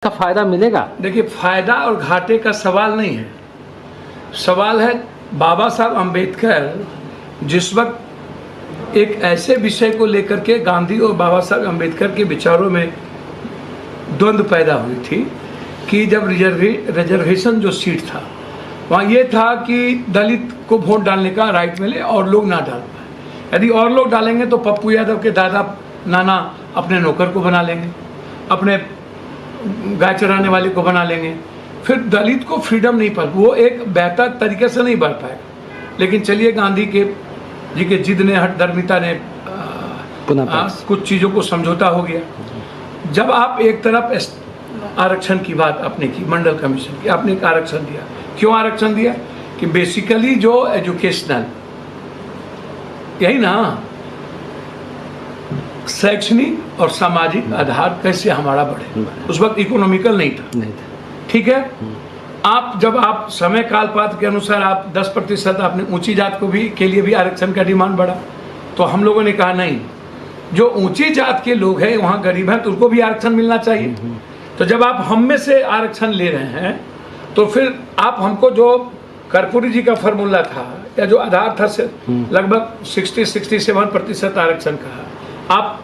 का फायदा मिलेगा? देखिए, फायदा और घाटे का सवाल नहीं है, सवाल है बाबा साहब अम्बेडकर जिस वक्त एक ऐसे विषय को लेकर के गांधी और बाबा साहब अम्बेडकर के विचारों में द्वंद्व पैदा हुई थी कि जब रिजर्वेशन जो सीट था वहाँ ये था कि दलित को वोट डालने का राइट मिले और लोग ना डाल पाए। यदि और लोग डालेंगे तो पप्पू यादव के दादा नाना अपने नौकर को बना लेंगे, अपने गाय चराने वाले को बना लेंगे, फिर दलित को फ्रीडम नहीं पा, वो एक बेहतर तरीके से नहीं बढ़ पाएगा। लेकिन चलिए, गांधी के जी के जिद ने, हठधर्मिता ने कुछ चीज़ों को समझौता हो गया। जब आप एक तरफ आरक्षण की बात आपने की, मंडल कमीशन की, आपने एक आरक्षण दिया। क्यों आरक्षण दिया? कि बेसिकली जो एजुकेशनल, यही ना, शैक्षणिक और सामाजिक आधार कैसे हमारा बढ़े। उस वक्त इकोनॉमिकल नहीं था। ठीक है, आप जब आप समय काल पात्र के अनुसार आप 10% आपने ऊंची जात को भी के लिए भी आरक्षण का डिमांड बढ़ा, तो हम लोगों ने कहा नहीं, जो ऊंची जात के लोग हैं वहाँ गरीब हैं तो उनको भी आरक्षण मिलना चाहिए। तो जब आप हम में से आरक्षण ले रहे हैं तो फिर आप हमको जो कर्पूरी जी का फॉर्मूला था या जो आधार था से लगभग 60-67% आरक्षण का, आप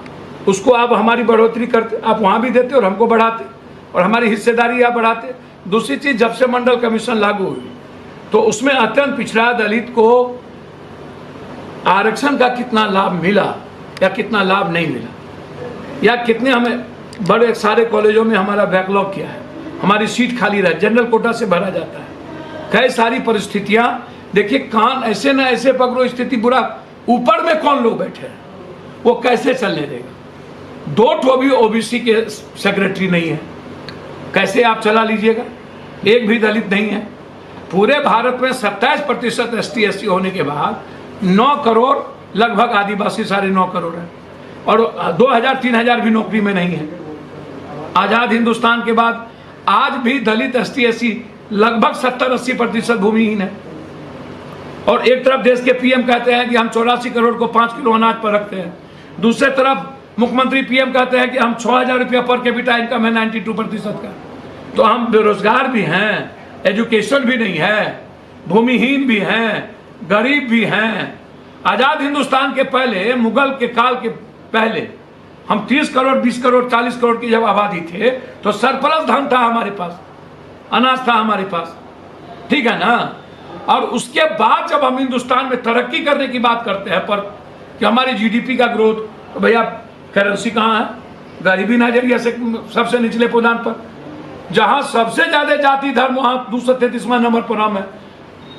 उसको आप हमारी बढ़ोतरी करते, आप वहाँ भी देते और हमको बढ़ाते और हमारी हिस्सेदारी आप बढ़ाते। दूसरी चीज, जब से मंडल कमीशन लागू हुई तो उसमें अत्यंत पिछड़ा दलित को आरक्षण का कितना लाभ मिला या कितना लाभ नहीं मिला, या कितने हमें बड़े सारे कॉलेजों में हमारा बैकलॉग किया है, हमारी सीट खाली रहा, जनरल कोटा से भरा जाता है। कई सारी परिस्थितियां देखिए, कान ऐसे ना ऐसे पकड़ो, स्थिति बुरा, ऊपर में कौन लोग बैठे हैं, वो कैसे चलने देगा? 2 भी ओबीसी के सेक्रेटरी नहीं है, कैसे आप चला लीजिएगा? एक भी दलित नहीं है। पूरे भारत में 27% ST/SC होने के बाद 9 करोड़ लगभग आदिवासी, 9.5 करोड़ है, और 2000-3000 भी नौकरी में नहीं है। आजाद हिंदुस्तान के बाद आज भी दलित ST/SC लगभग 70-80% भूमिहीन है। और एक तरफ देश के PM कहते हैं कि हम 84 करोड़ को 5 किलो अनाज पर रखते हैं, दूसरे तरफ मुख्यमंत्री PM कहते हैं कि हम 6000 रुपया पर कैपिटा इनकम है 92% का। तो हम बेरोजगार भी हैं, एजुकेशन भी नहीं है, भूमिहीन भी हैं, गरीब भी हैं। आजाद हिंदुस्तान के पहले, मुगल के काल के पहले, हम 30 करोड़ 20 करोड़ 40 करोड़ की जब आबादी थे तो सरप्लस धन था हमारे पास, अनाज था हमारे पास, ठीक है ना। और उसके बाद जब हम हिंदुस्तान में तरक्की करने की बात करते हैं पर कि हमारी GDP का ग्रोथ, तो भैया करेंसी कहाँ है? गरीबी नजरिया से सबसे निचले पुदान पर, जहां सबसे ज्यादा जाति धर्म वहां 233वां नंबर पर हम है।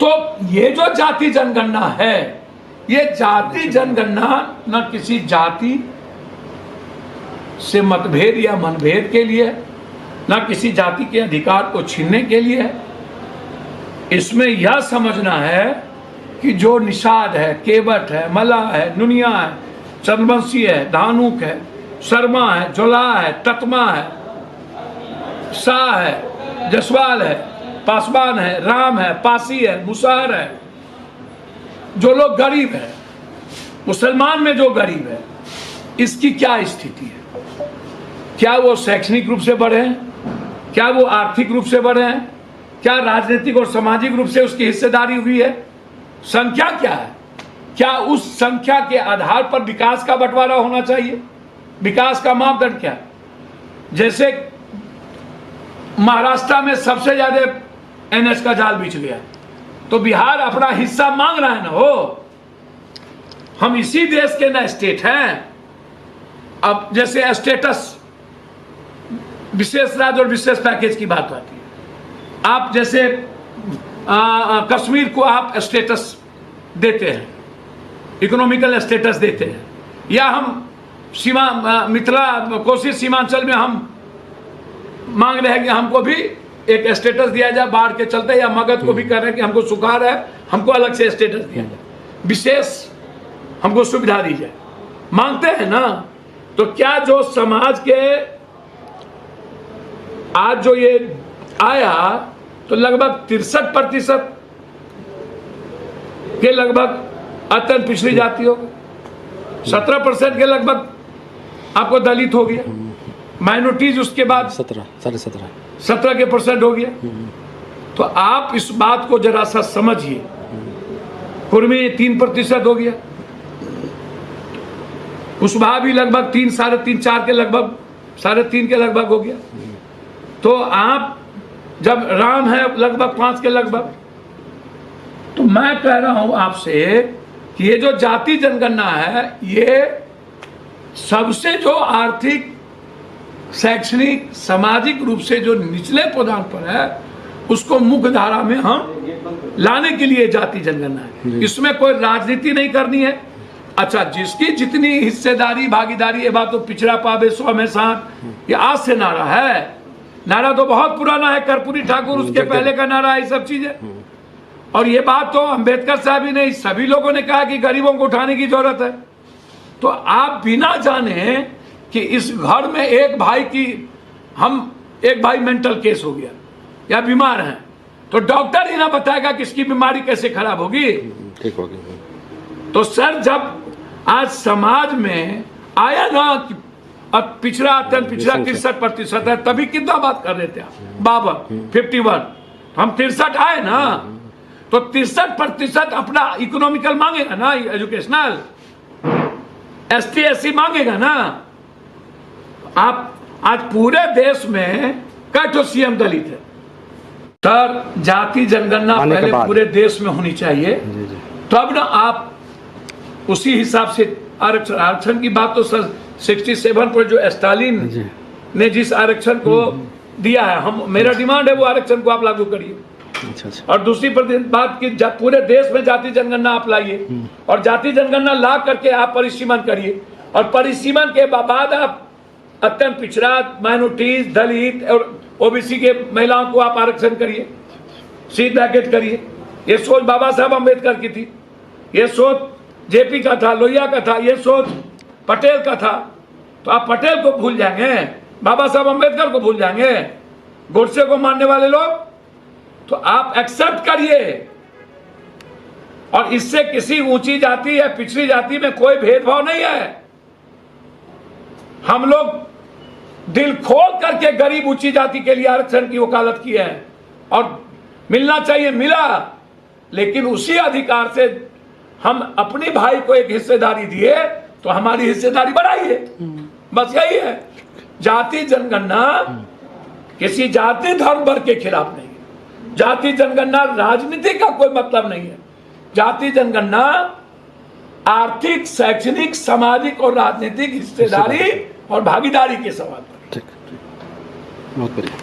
तो ये जो जाति जनगणना है, ये जाति जनगणना न किसी जाति से मतभेद या मनभेद के लिए, न किसी जाति के अधिकार को छीनने के लिए। इसमें यह समझना है कि जो निषाद है, केवट है, मल्लाह है, नुनिया है, चंद्रवंशी है, धानुक है, शर्मा है, जोला है, ततमा है, शाह है, जसवाल है, पासवान है, राम है, पासी है, मुसहर है, जो लोग गरीब है, मुसलमान में जो गरीब है, इसकी क्या स्थिति है? क्या वो शैक्षणिक रूप से बढ़े हैं? क्या वो आर्थिक रूप से बढ़े हैं? क्या राजनीतिक और सामाजिक रूप से उसकी हिस्सेदारी हुई है? संख्या क्या है? क्या उस संख्या के आधार पर विकास का बंटवारा होना चाहिए? विकास का मापदंड क्या है? जैसे महाराष्ट्र में सबसे ज्यादा NH का जाल बिछ गया, तो बिहार अपना हिस्सा मांग रहा है ना। हो, हम इसी देश के ना स्टेट हैं। अब जैसे स्टेटस, विशेष राज्य और विशेष पैकेज की बात आती है, आप जैसे कश्मीर को आप स्टेटस देते हैं, इकोनॉमिकल स्टेटस देते हैं, या हम सीमा मिथिला कोसी सीमांचल में हम मांग रहे हैं कि हमको भी एक स्टेटस दिया जाए बाढ़ के चलते, या मगध को भी कह रहे हैं कि हमको सुखाड़ है, हमको अलग से स्टेटस दिया जाए, विशेष हमको सुविधा दी जाए, मांगते हैं ना। तो क्या जो समाज के आज जो ये आया, तो लगभग 63% के लगभग अत्यंत पिछड़ी जाति हो गई, 17% के लगभग आपको दलित हो गया, माइनॉरिटीज उसके बाद 17% हो गया। तो आप इस बात को जरा सा समझिए, कुर्मी 3% हो गया, कुशवाहा भी लगभग 3, 3.5, 4 के लगभग 3.5 के लगभग हो गया। तो आप जब राम है लगभग 5 के लगभग, तो मैं कह रहा हूं आपसे कि ये जो जाति जनगणना है, ये सबसे जो आर्थिक, शैक्षणिक, सामाजिक रूप से जो निचले पदार्थ पर है, उसको मुख्य धारा में हम लाने के लिए जाति जनगणना है। इसमें कोई राजनीति नहीं करनी है। अच्छा, जिसकी जितनी हिस्सेदारी, भागीदारी, ये बात तो पिछड़ा पावे 100 में 60, ये आज से नारा है। नारा तो बहुत पुराना है, कर्पूरी ठाकुर उसके पहले का नारा है, ये सब चीजें। और ये बात तो अंबेडकर साहब ही नहीं, सभी लोगों ने कहा कि गरीबों को उठाने की जरूरत है। तो आप बिना जाने कि इस घर में एक भाई मेंटल केस हो गया या बीमार है, तो डॉक्टर ही ना बताएगा कि इसकी बीमारी कैसे खराब होगी, ठीक होगी। तो सर, जब आज समाज में आया ना कि अब पिछड़ा अत्यंत पिछड़ा 63% है, तभी कितना बात कर रहे थे आप, 51, हम 63 आए ना, तो 63% अपना इकोनॉमिकल मांगेगा ना, एजुकेशनल, ST SC मांगेगा ना। आप आज पूरे देश में कई CM दलित है। सर, जाति जनगणना पहले पूरे देश में होनी चाहिए, तब ना आप उसी हिसाब से आरक्षण की बात तो सर 67 पर जो स्टालिन ने जिस आरक्षण को दिया है, मेरा डिमांड है वो आरक्षण को आप लागू करिए। अच्छा। और दूसरी बात की पूरे देश में जाति जनगणना आप लाइए, और जाति जनगणना ला करके आप परिसीमन करिए, और परिसीमन के बाद आप अत्यंत पिछड़ा, माइनॉरिटीज, दलित और OBC के महिलाओं को आप आरक्षण करिए, सीट ब्रैकेट करिए। ये सोच बाबा साहब अम्बेडकर की थी, ये सोच JP का था, लोहिया का था, ये सोच पटेल का था। तो आप पटेल को भूल जाएंगे, बाबा साहब अम्बेडकर को भूल जाएंगे, गोडसे को मानने वाले लोग। तो आप एक्सेप्ट करिए, और इससे किसी ऊंची जाति या पिछड़ी जाति में कोई भेदभाव नहीं है। हम लोग दिल खोल करके गरीब ऊंची जाति के लिए आरक्षण की वकालत की है, और मिलना चाहिए, मिला, लेकिन उसी अधिकार से हम अपने भाई को एक हिस्सेदारी दिए, तो हमारी हिस्सेदारी बढ़ाइए, बस यही है। जाति जनगणना किसी जाति धर्म वर्ग के खिलाफ नहीं है, जाति जनगणना राजनीति का कोई मतलब नहीं है। जाति जनगणना आर्थिक, शैक्षणिक, सामाजिक और राजनीतिक हिस्सेदारी और भागीदारी के सवाल पर। बहुत बढ़िया।